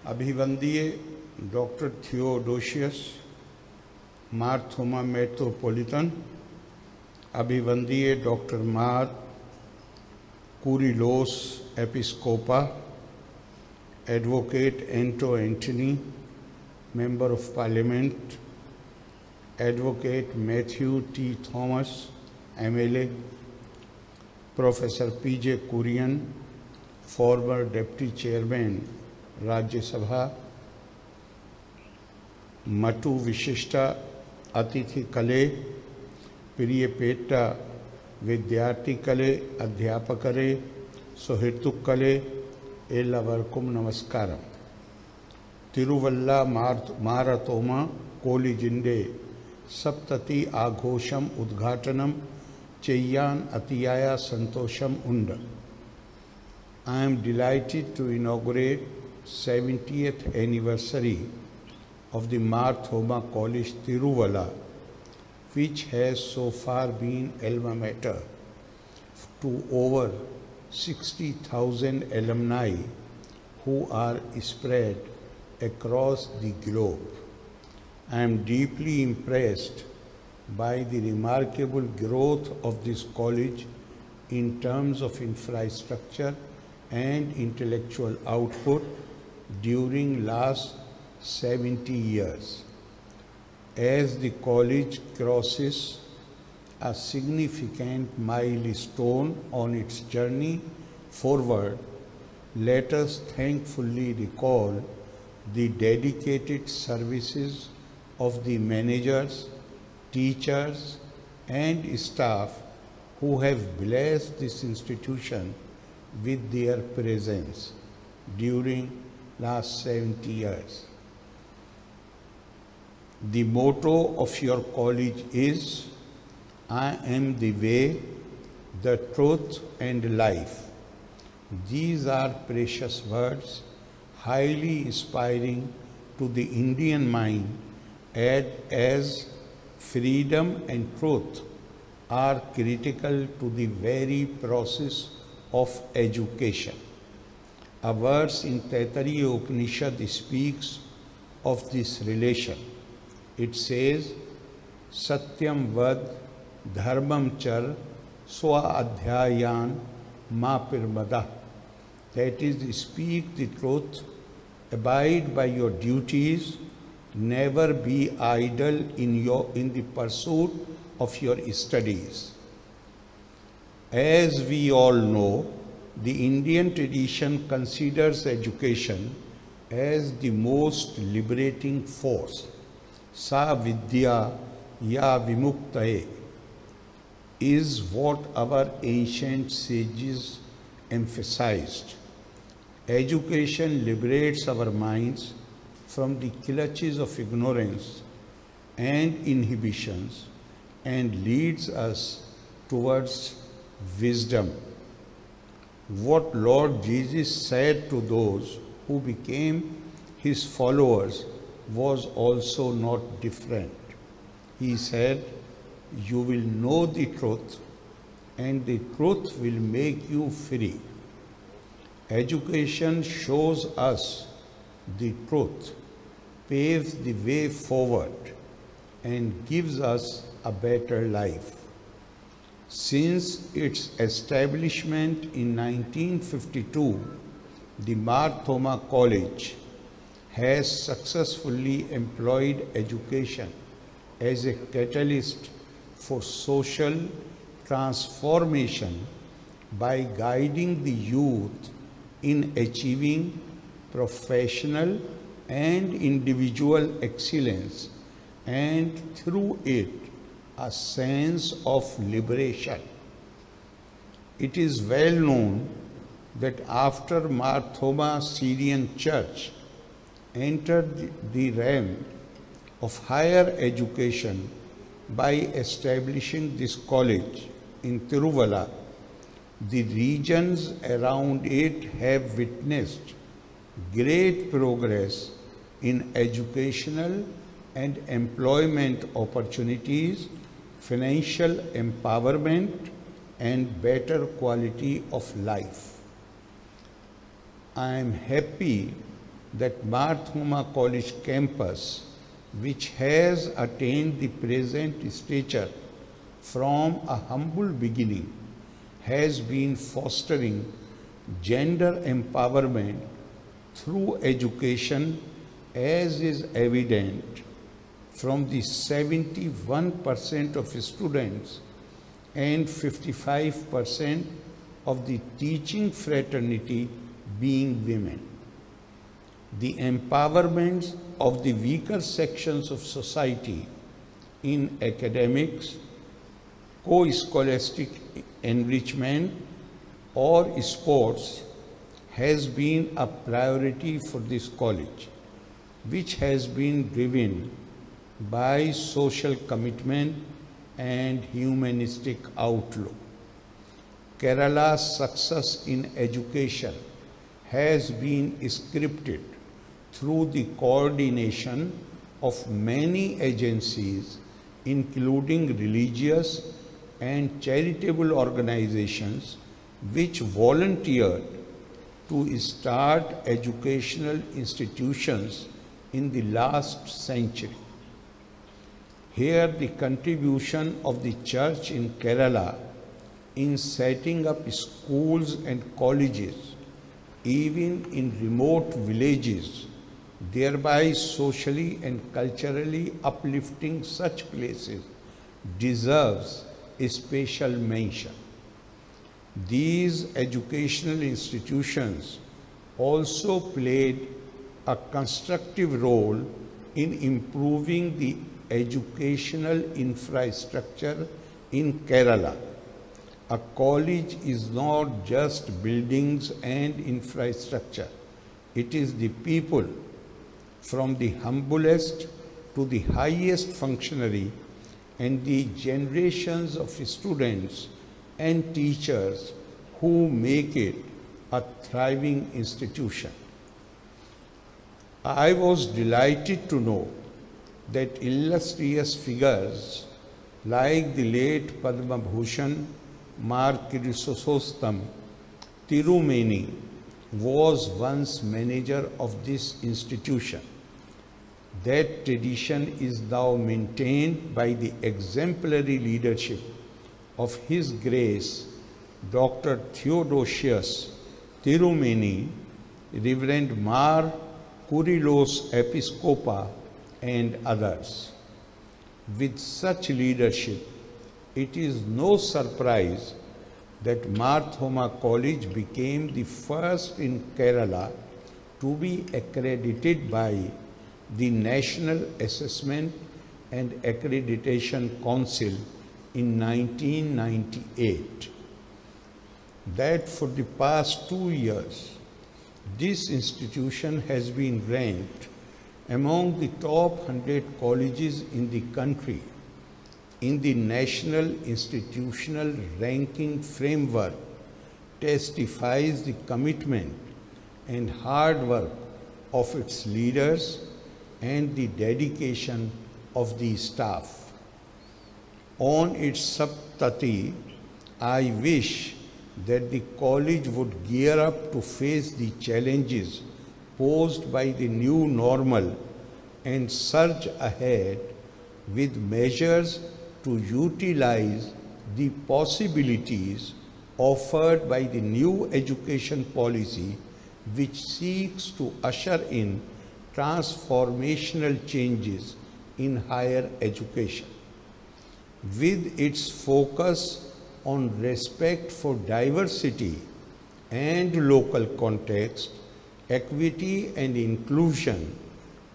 अभिवंदनीय doctor Theodosius मार थोमा metropolitan, अभिवंदनीय doctor Mar Kurilos Episcopa, advocate Anto Antony, member of parliament, advocate Mathew T Thomas MLA, professor PJ Kurian, former deputy chairman Rajya Sabha, मटु विशिष्टा अतिथि कले, प्रिय पेट्टा विद्यार्थी कले अध्यापकरे सुहृतु कले एल्लवर्कुम नमस्कारम। तिरुवल्ला मारतोमा कोलिजिंडे सप्तति आघोषम उद्घाटनम चेय्यान अतियाया संतोषम उंड। I am delighted to inaugurate 70th anniversary of the Mar Thoma College Tiruvalla, which has so far been alma mater to over 60,000 alumni who are spread across the globe. I am deeply impressed by the remarkable growth of this college in terms of infrastructure and intellectual output during last 70 years. As the college crosses a significant milestone on its journey forward, let us thankfully recall the dedicated services of the managers, teachers, and staff who have blessed this institution with their presence during last 70 years. The motto of your college is, I am the way, the truth and life. These are precious words, highly inspiring to the Indian mind, as freedom and truth are critical to the very process of education. A verse in Taittiriya Upanishad speaks of this relation. It says, Satyam vad dharmam char swa adhyayan ma pirmada. That is, speak the truth, abide by your duties, never be idle in the pursuit of your studies. As we all know, the Indian tradition considers education as the most liberating force. Sa vidya ya vimuktaye is what our ancient sages emphasized. Education liberates our minds from the clutches of ignorance and inhibitions and leads us towards wisdom. What Lord Jesus said to those who became his followers was also not different. He said, you will know the truth, and the truth will make you free. Education shows us the truth, paves the way forward, and gives us a better life. Since its establishment in 1952, the Mar Thoma College has successfully employed education as a catalyst for social transformation by guiding the youth in achieving professional and individual excellence, and through it a sense of liberation. It is well known that after Mar Thoma Syrian Church entered the realm of higher education by establishing this college in Tiruvalla, the regions around it have witnessed great progress in educational and employment opportunities, financial empowerment, and better quality of life. I am happy that Mar Thoma College campus, which has attained the present stature from a humble beginning, has been fostering gender empowerment through education, as is evident from the 71% of students and 55% of the teaching fraternity being women. The empowerment of the weaker sections of society in academics, co-scholastic enrichment, or sports has been a priority for this college, which has been driven by social commitment and humanistic outlook. Kerala's success in education has been scripted through the coordination of many agencies, including religious and charitable organizations, which volunteered to start educational institutions in the last century. Here, the contribution of the Church in Kerala in setting up schools and colleges, even in remote villages, thereby socially and culturally uplifting such places, deserves a special mention. These educational institutions also played a constructive role in improving the educational infrastructure in Kerala. A college is not just buildings and infrastructure. It is the people, from the humblest to the highest functionary, and the generations of students and teachers who make it a thriving institution. I was delighted to know that illustrious figures like the late Padma Bhushan Mar Chrysostom Tirumeni was once manager of this institution. That tradition is now maintained by the exemplary leadership of His Grace Dr. Theodosius Tirumeni, Reverend Mar Kurilos Episcopa, and others. With such leadership, it is no surprise that Mar Thoma College became the first in Kerala to be accredited by the National Assessment and Accreditation Council in 1998. That for the past 2 years, this institution has been ranked among the top 100 colleges in the country in the National Institutional Ranking Framework, testifies the commitment and hard work of its leaders and the dedication of the staff. On its Saptati, I wish that the college would gear up to face the challenges posed by the new normal and surge ahead with measures to utilize the possibilities offered by the new education policy, which seeks to usher in transformational changes in higher education. With its focus on respect for diversity and local context, equity and inclusion,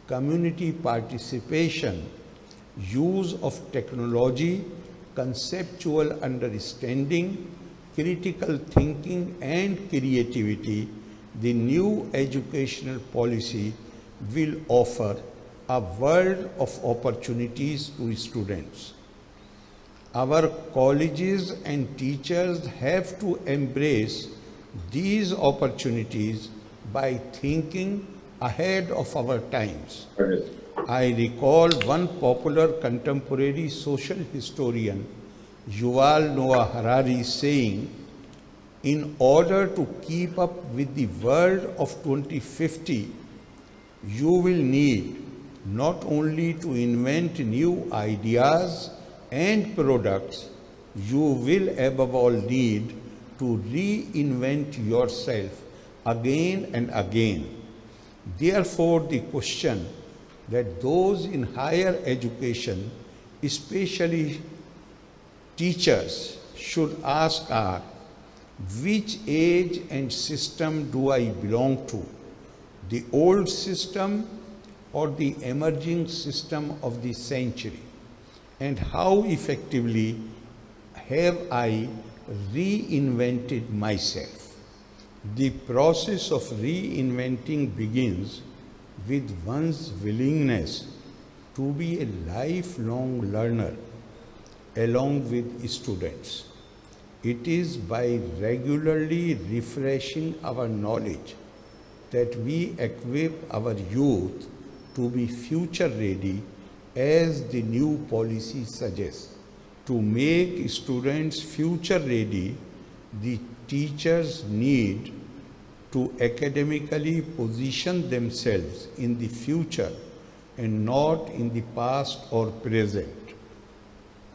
community participation, use of technology, conceptual understanding, critical thinking and creativity, the new educational policy will offer a world of opportunities to students. Our colleges and teachers have to embrace these opportunities by thinking ahead of our times. I recall one popular contemporary social historian, Yuval Noah Harari, saying, "In order to keep up with the world of 2050, you will need not only to invent new ideas and products, you will above all need to reinvent yourself again and again. Therefore, the question that those in higher education, especially teachers, should ask are, which age and system do I belong to? The old system or the emerging system of the century? And how effectively have I reinvented myself? The process of reinventing begins with one's willingness to be a lifelong learner along with students. It is by regularly refreshing our knowledge that we equip our youth to be future ready, as the new policy suggests. To make students future ready, the teachers need to academically position themselves in the future and not in the past or present.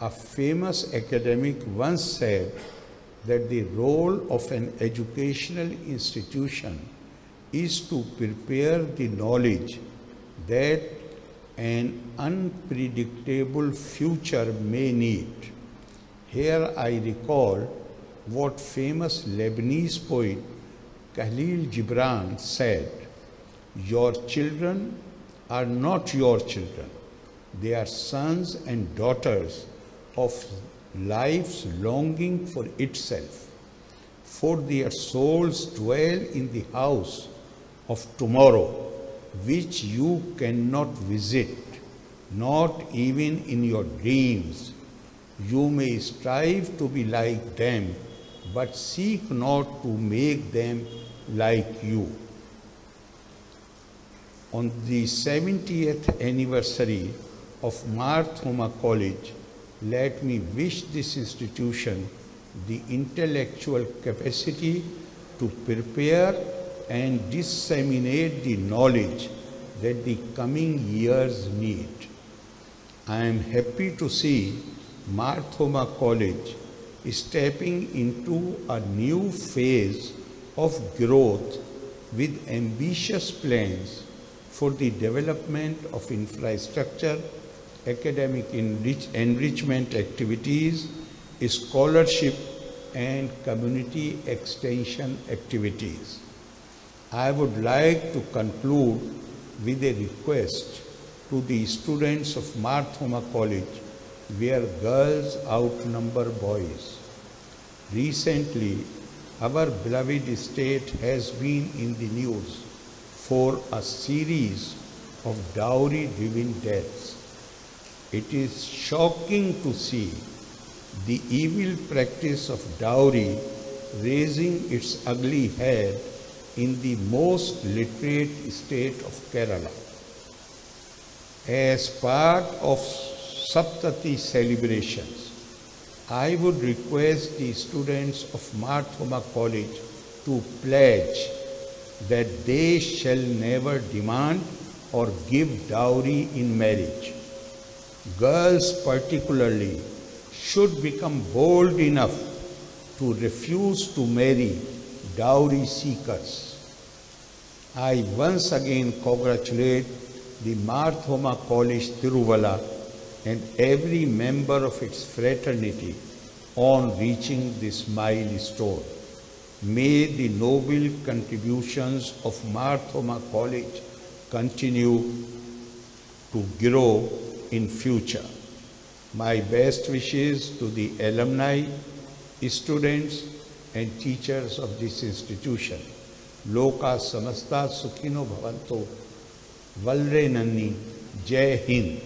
A famous academic once said that the role of an educational institution is to prepare the knowledge that an unpredictable future may need. Here I recall what famous Lebanese poet Khalil Gibran said, "Your children are not your children. They are sons and daughters of life's longing for itself, for their souls dwell in the house of tomorrow, which you cannot visit, not even in your dreams. You may strive to be like them, but seek not to make them like you." On the 70th anniversary of Mar Thoma College, let me wish this institution the intellectual capacity to prepare and disseminate the knowledge that the coming years need. I am happy to see Mar Thoma College stepping into a new phase of growth with ambitious plans for the development of infrastructure, academic enrichment activities, scholarship, and community extension activities. I would like to conclude with a request to the students of Mar Thoma College, where girls outnumber boys. Recently, our beloved state has been in the news for a series of dowry-driven deaths. It is shocking to see the evil practice of dowry raising its ugly head in the most literate state of Kerala. As part of Saptati celebrations, I would request the students of Mar Thoma College to pledge that they shall never demand or give dowry in marriage. Girls particularly should become bold enough to refuse to marry dowry seekers. I once again congratulate the Mar Thoma College Tiruvalla and every member of its fraternity on reaching this milestone. May the noble contributions of Mar Thoma College continue to grow in future. My best wishes to the alumni, students, and teachers of this institution. Loka samasta sukhino bhavanto. Valre Nanni. Jai Hind.